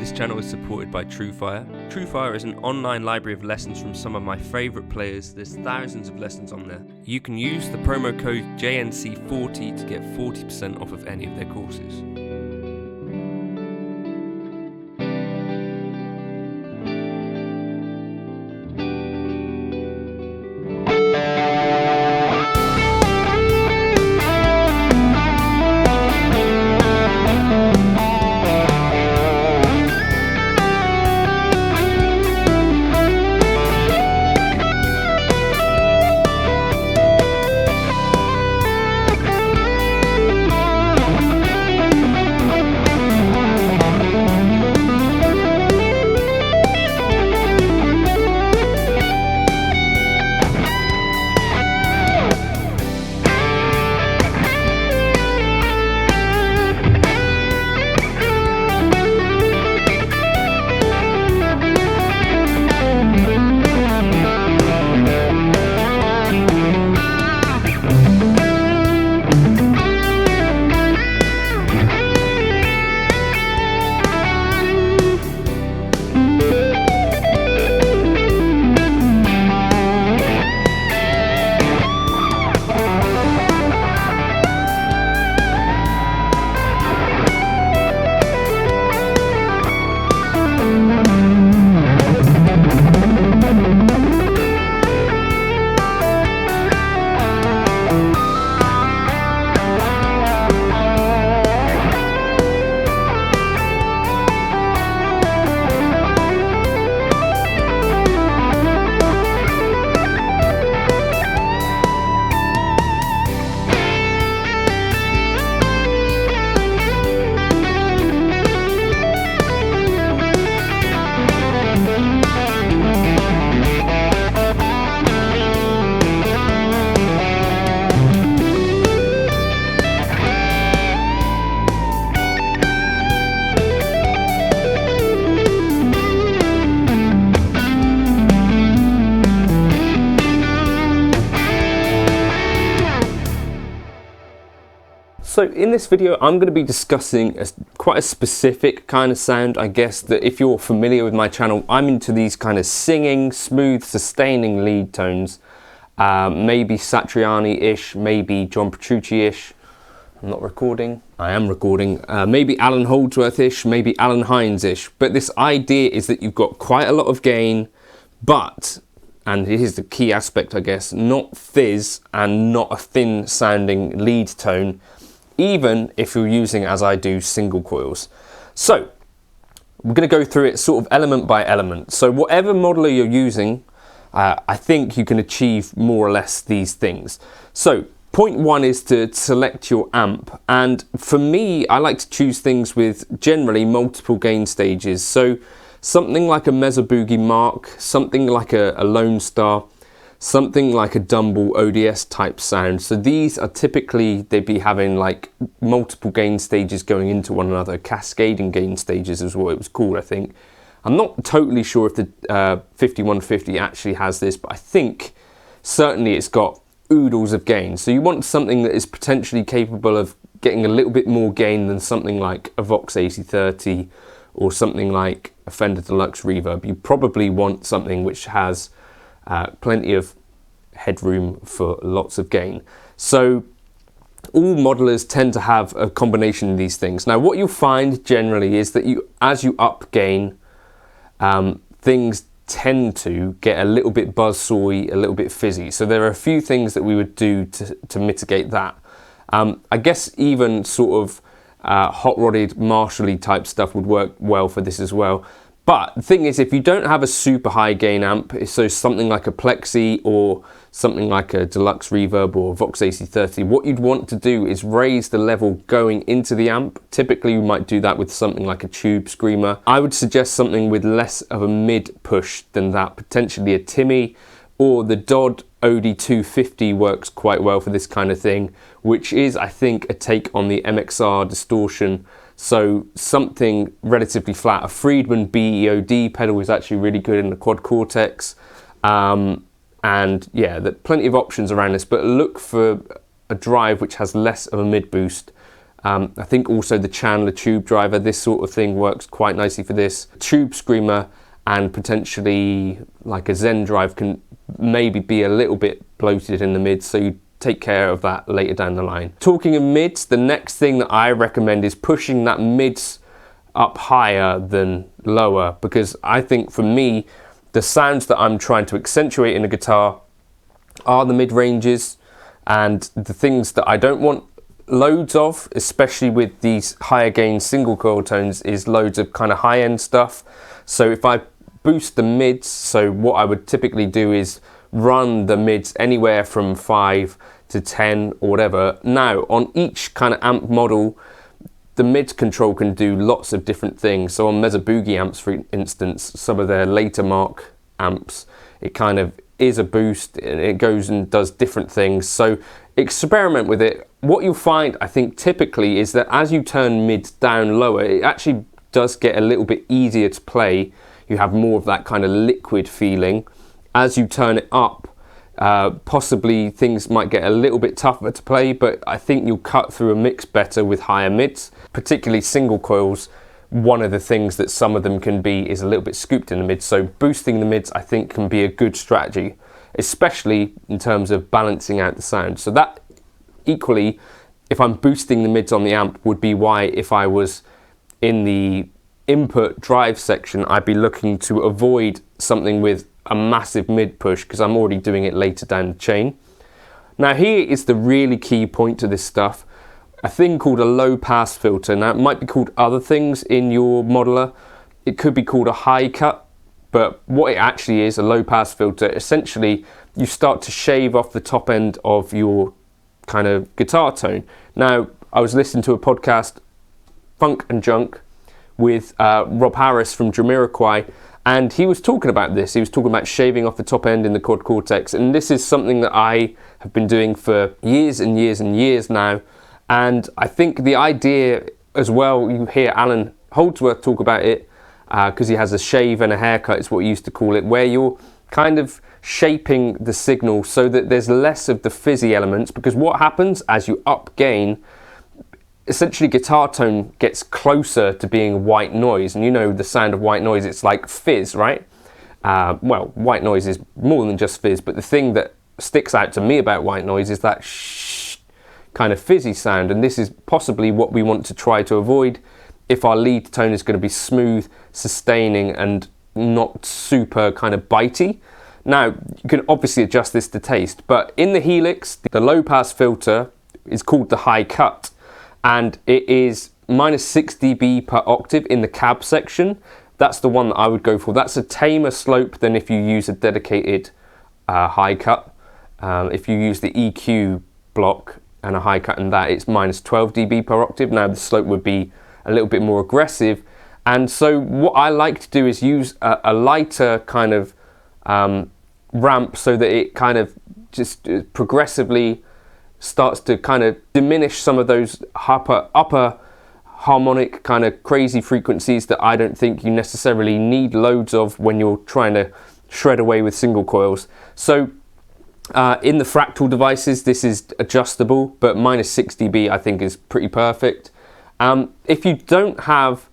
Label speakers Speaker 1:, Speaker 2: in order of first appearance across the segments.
Speaker 1: This channel is supported by TrueFire. TrueFire is an online library of lessons from some of my favourite players. There's thousands of lessons on there. You can use the promo code JNC40 to get 40% off of any of their courses.
Speaker 2: So in this video, I'm going to be discussing quite a specific kind of sound. I guess that if you're familiar with my channel, I'm into these kind of singing, smooth, sustaining lead tones. Maybe Satriani-ish, maybe John Petrucci-ish. I'm not recording. I am recording. Maybe Alan Holdsworth-ish, maybe Alan Hines-ish. But this idea is that you've got quite a lot of gain, but, and here's the key aspect, I guess, not fizz and not a thin sounding lead tone, even if you're using, as I do, single coils. So we're going to go through it sort of element by element. So whatever modeler you're using, I think you can achieve more or less these things. So point one is to select your amp. And for me, I like to choose things with generally multiple gain stages. So something like a Mezzo Boogie Mark, something like a Lone Star, something like a Dumble ODS type sound. So these are typically, they'd be having like multiple gain stages going into one another. Cascading gain stages is what it was called, I think. I'm not totally sure if the 5150 actually has this, but I think certainly it's got oodles of gain. So you want something that is potentially capable of getting a little bit more gain than something like a Vox AC30 or something like a Fender Deluxe Reverb. You probably want something which has plenty of headroom for lots of gain. So all modelers tend to have a combination of these things. Now what you'll find generally is that as you up gain, things tend to get a little bit buzzsawy, a little bit fizzy. So there are a few things that we would do to mitigate that. I guess even sort of hot-rodded Marshall-y type stuff would work well for this as well. But the thing is, if you don't have a super high gain amp, so something like a Plexi or something like a Deluxe Reverb or Vox AC30, what you'd want to do is raise the level going into the amp. Typically, you might do that with something like a Tube Screamer. I would suggest something with less of a mid push than that, potentially a Timmy, or the Dodd OD250 works quite well for this kind of thing, which is, I think, a take on the MXR distortion. So something relatively flat. A Friedman BEOD pedal is actually really good in the Quad Cortex. And yeah, plenty of options around this, but look for a drive which has less of a mid boost I think also the Chandler tube driver, this sort of thing works quite nicely for this. Tube screamer and potentially like a Zen drive can maybe be a little bit bloated in the mids, so you take care of that later down the line. Talking of mids, the next thing that I recommend is pushing that mids up higher than lower, because I think for me, the sounds that I'm trying to accentuate in a guitar are the mid ranges, and the things that I don't want loads of, especially with these higher gain single coil tones, is loads of kind of high end stuff. So if I boost the mids, so what I would typically do is run the mids anywhere from 5 to 10 or whatever. Now on each kind of amp model, the mid control can do lots of different things. So on Mesa Boogie amps, for instance, some of their later mark amps, it kind of is a boost and it goes and does different things. So experiment with it. What you'll find, I think, typically is that as you turn mids down lower, it actually does get a little bit easier to play. You have more of that kind of liquid feeling. As you turn it up, possibly things might get a little bit tougher to play, but I think you'll cut through a mix better with higher mids, particularly single coils. One of the things that some of them can be is a little bit scooped in the mids, so boosting the mids I think can be a good strategy, especially in terms of balancing out the sound. So that equally, if I'm boosting the mids on the amp, would be why if I was in the input drive section, I'd be looking to avoid something with a massive mid push, because I'm already doing it later down the chain. Now here is the really key point to this stuff, a thing called a low pass filter. Now it might be called other things in your modeler. It could be called a high cut, but what it actually is, a low pass filter, essentially you start to shave off the top end of your kind of guitar tone. Now I was listening to a podcast, Funk and Junk, with Rob Harris from Jamiroquai, and he was talking about this. He was talking about shaving off the top end in the quad cortex, and this is something that I have been doing for years and years and years now. And I think the idea as well, you hear Alan Holdsworth talk about it, because he has a shave and a haircut, is what he used to call it, where you're kind of shaping the signal so that there's less of the fizzy elements, because what happens as you up gain, essentially guitar tone gets closer to being white noise, and you know the sound of white noise, it's like fizz, right? Well, white noise is more than just fizz, but the thing that sticks out to me about white noise is that shh kind of fizzy sound, and this is possibly what we want to try to avoid if our lead tone is going to be smooth, sustaining, and not super kind of bitey. Now, you can obviously adjust this to taste, but in the Helix, the low pass filter is called the high cut, and it is -6 dB per octave in the cab section. That's the one that I would go for. That's a tamer slope than if you use a dedicated high cut. If you use the EQ block and a high cut in that, it's -12 dB per octave. Now the slope would be a little bit more aggressive, and so what I like to do is use a lighter kind of ramp, so that it kind of just progressively starts to kind of diminish some of those upper harmonic kind of crazy frequencies that I don't think you necessarily need loads of when you're trying to shred away with single coils. So in the fractal devices, this is adjustable, but -6 dB I think is pretty perfect. If you don't have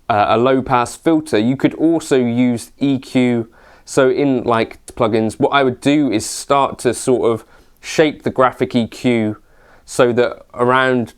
Speaker 2: a low pass filter, you could also use EQ. So in like plugins, what I would do is start to sort of shape the graphic EQ so that around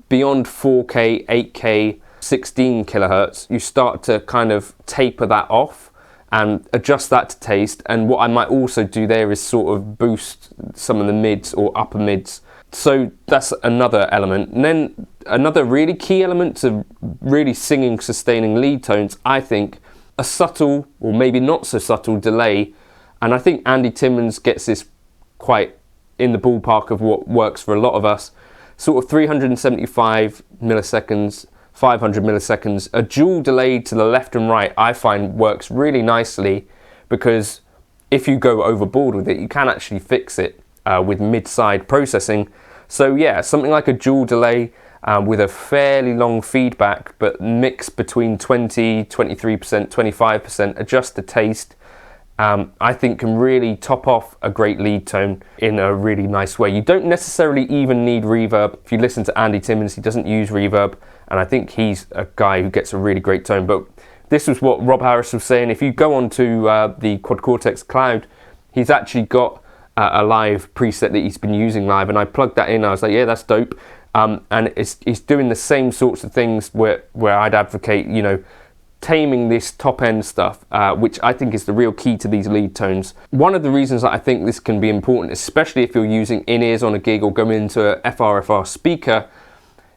Speaker 2: beyond 4K, 8K, 16 kilohertz, you start to kind of taper that off and adjust that to taste. And what I might also do there is sort of boost some of the mids or upper mids. So that's another element. And then another really key element to really singing, sustaining lead tones, I think, a subtle or maybe not so subtle delay. And I think Andy Timmons gets this quite in the ballpark of what works for a lot of us. Sort of 375 milliseconds, 500 milliseconds, a dual delay to the left and right, I find works really nicely, because if you go overboard with it, you can actually fix it with mid-side processing. So yeah, something like a dual delay with a fairly long feedback, but mix between 20, 23%, 25%, adjust the taste. I think can really top off a great lead tone in a really nice way. You don't necessarily even need reverb. If you listen to Andy Timmons, he doesn't use reverb, and I think he's a guy who gets a really great tone. But this was what Rob Harris was saying. If you go onto the Quad Cortex Cloud, he's actually got a live preset that he's been using live, and I plugged that in. I was like, yeah, that's dope. And it's doing the same sorts of things where I'd advocate, you know, taming this top end stuff, which I think is the real key to these lead tones. One of the reasons that I think this can be important, especially if you're using in-ears on a gig or going into a FRFR speaker,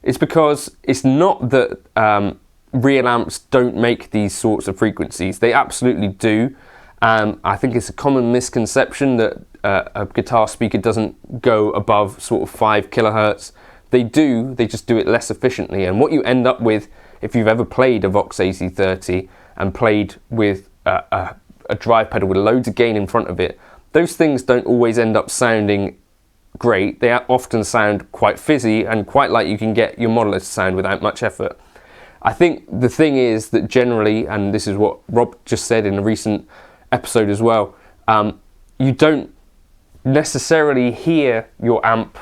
Speaker 2: is because it's not that real amps don't make these sorts of frequencies. They absolutely do. I think it's a common misconception that a guitar speaker doesn't go above sort of 5 kilohertz. They do, they just do it less efficiently. And what you end up with, if you've ever played a Vox AC30 and played with a drive pedal with loads of gain in front of it, those things don't always end up sounding great. They often sound quite fizzy and quite like you can get your modeler to sound without much effort. I think the thing is that generally, and this is what Rob just said in a recent episode as well, you don't necessarily hear your amp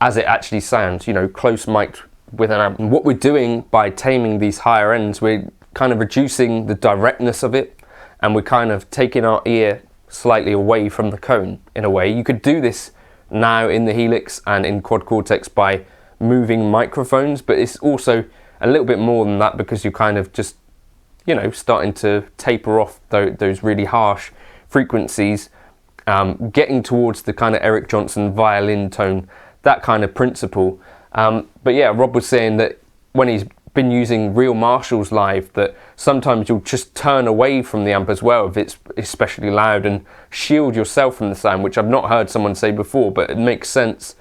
Speaker 2: as it actually sounds, you know, close mic'd with an amp. And what we're doing by taming these higher ends, we're kind of reducing the directness of it, and we're kind of taking our ear slightly away from the cone in a way. You could do this now in the Helix and in Quad Cortex by moving microphones, but it's also a little bit more than that, because you're kind of just, you know, starting to taper off those really harsh frequencies, getting towards the kind of Eric Johnson violin tone, that kind of principle. But yeah, Rob was saying that when he's been using real Marshalls live, that sometimes you'll just turn away from the amp as well if it's especially loud, and shield yourself from the sound, which I've not heard someone say before, but it makes sense,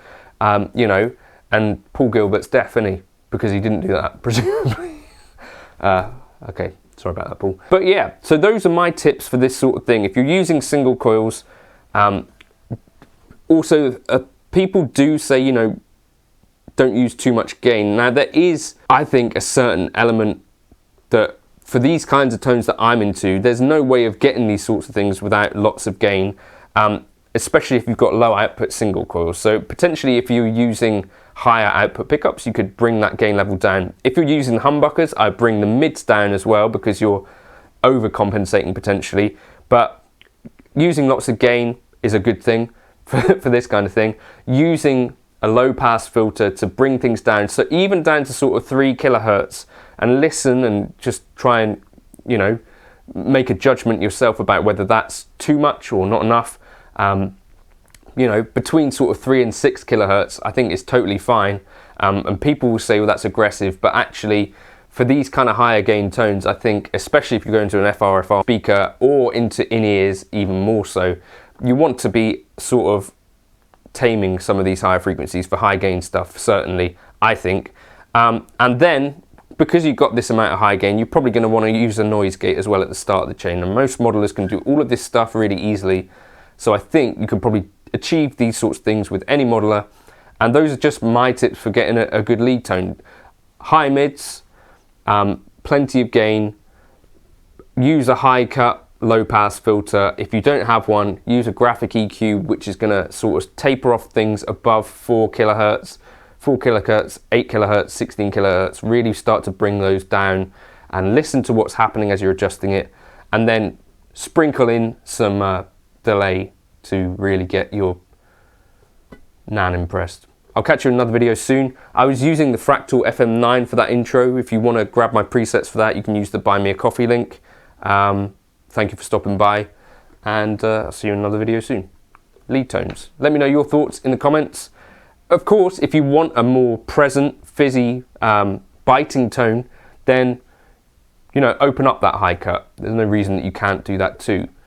Speaker 2: you know. And Paul Gilbert's deaf, isn't he? Because he didn't do that, presumably. Okay, sorry about that, Paul. But yeah, so those are my tips for this sort of thing. If you're using single coils, also people do say, you know, don't use too much gain. Now there is, I think, a certain element that for these kinds of tones that I'm into, there's no way of getting these sorts of things without lots of gain, especially if you've got low output single coils. So potentially if you're using higher output pickups, you could bring that gain level down. If you're using humbuckers, I bring the mids down as well, because you're overcompensating potentially. But using lots of gain is a good thing for this kind of thing. Using a low pass filter to bring things down, so even down to sort of 3 kilohertz, and listen and just try and, you know, make a judgment yourself about whether that's too much or not enough. You know, between sort of 3 and 6 kilohertz, I think is totally fine. And people will say, well, that's aggressive, but actually for these kind of higher gain tones, I think, especially if you go into an FRFR speaker or into in-ears even more so, you want to be sort of taming some of these higher frequencies for high gain stuff, certainly, I think. And then, because you've got this amount of high gain, you're probably going to want to use a noise gate as well at the start of the chain. And most modelers can do all of this stuff really easily. So I think you can probably achieve these sorts of things with any modeler. And those are just my tips for getting a good lead tone. High mids, plenty of gain, use a high cut, low pass filter. If you don't have one, use a graphic EQ, which is going to sort of taper off things above 4 kilohertz, 8 kilohertz, 16 kilohertz. Really start to bring those down and listen to what's happening as you're adjusting it, and then sprinkle in some delay to really get your nan impressed. I'll catch you in another video soon. I was using the Fractal FM9 for that intro. If you want to grab my presets for that, you can use the Buy Me a Coffee link. Thank you for stopping by, and I'll see you in another video soon. Lead tones. Let me know your thoughts in the comments. Of course, if you want a more present, fizzy, biting tone, then, you know, open up that high cut. There's no reason that you can't do that too.